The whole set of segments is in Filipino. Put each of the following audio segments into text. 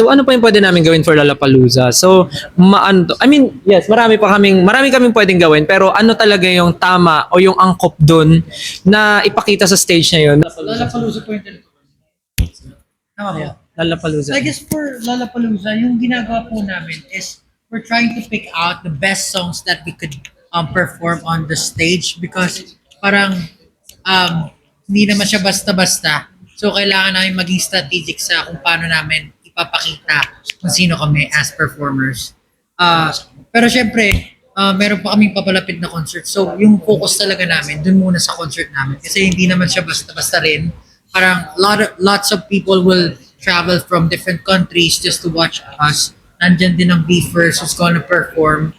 So ano pa yung pwede namin gawin for Lollapalooza? So I mean, yes, marami kaming pwedeng gawin, pero ano talaga yung tama o yung angkop dun na ipakita sa stage na yun? Lollapalooza po yung tama po. Lollapalooza. So I guess for Lollapalooza, yung ginagawa po namin is we're trying to pick out the best songs that we could perform on the stage because parang hindi naman siya basta-basta. So kailangan namin maging strategic sa kung paano namin ipapakita kung sino kami as performers. Pero syempre, meron pa kaming papalapit na concert. So yung focus talaga namin dun muna sa concert namin kasi hindi naman siya basta-basta rin. Parang lots of people will travel from different countries just to watch us. Nandyan din ang Beefers who's gonna perform.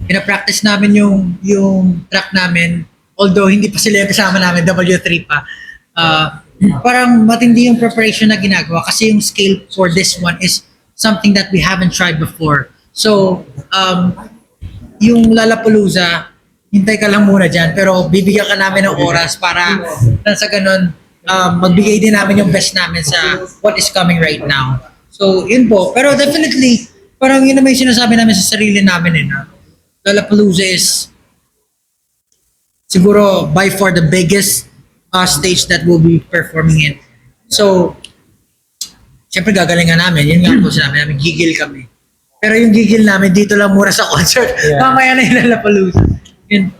Pina-practice namin yung track namin, although hindi pa sila yung kasama namin, W3 pa. Parang matindi yung preparation na ginagawa kasi yung scale for this one is something that we haven't tried before. So, yung Lollapalooza, hintay ka lang muna dyan, pero bibigyan ka namin ng oras para sa ganun, magbigay din namin yung best namin sa what is coming right now. So, yun po. Pero definitely, parang yun naman yung sinasabi namin sa sarili namin na Lollapalooza is siguro by far the biggest stage that we'll be performing in. So, syempre gagalingan namin. Yun nga po sinabi namin, gigil kami. Pero yung gigil namin, dito lang muna sa concert. Yeah. Mamaya na yung Lollapalooza. Yun.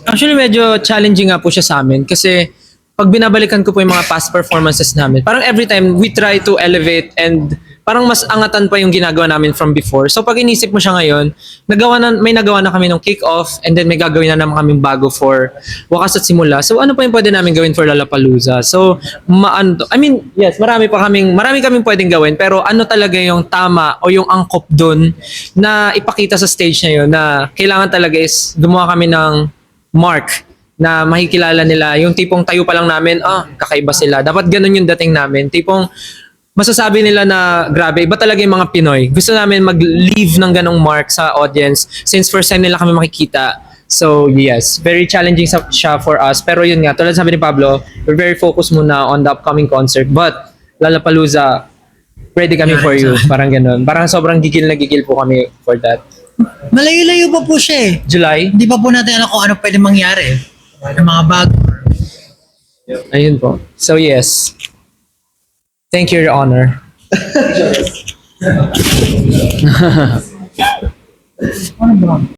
Actually medyo challenging nga po siya sa amin kasi pag binabalikan ko po yung mga past performances namin, parang every time we try to elevate and parang mas angatan pa yung ginagawa namin from before. So pag inisip mo siya ngayon, may nagawa na kami ng kick-off and then may gagawin na naman kaming bago for Wakas at Simula. So ano pa yung pwede namin gawin for Lollapalooza? So I mean, yes, marami kaming pwedeng gawin, pero ano talaga yung tama o yung angkop dun na ipakita sa stage na yun na kailangan talaga is gumawa kami ng mark na makikilala nila. Yung tipong tayo pa lang namin, kakaiba sila. Dapat ganun yung dating namin. Tipong masasabi nila na grabe, iba talaga yung mga Pinoy. Gusto namin mag-leave ng ganong mark sa audience since first time nila kami makikita. So yes, very challenging siya for us. Pero yun nga, tulad sabi ni Pablo, we're very focused muna on the upcoming concert. But Lollapalooza, ready kami for you. Parang ganun. Parang sobrang gigil na gigil po kami for that. Malayo-layo pa po siya eh. July? Hindi pa po natin alam kung ano pwede mangyari. Yung mga bago. Ayun po. So yes. Thank you, Your Honor. Ano ba?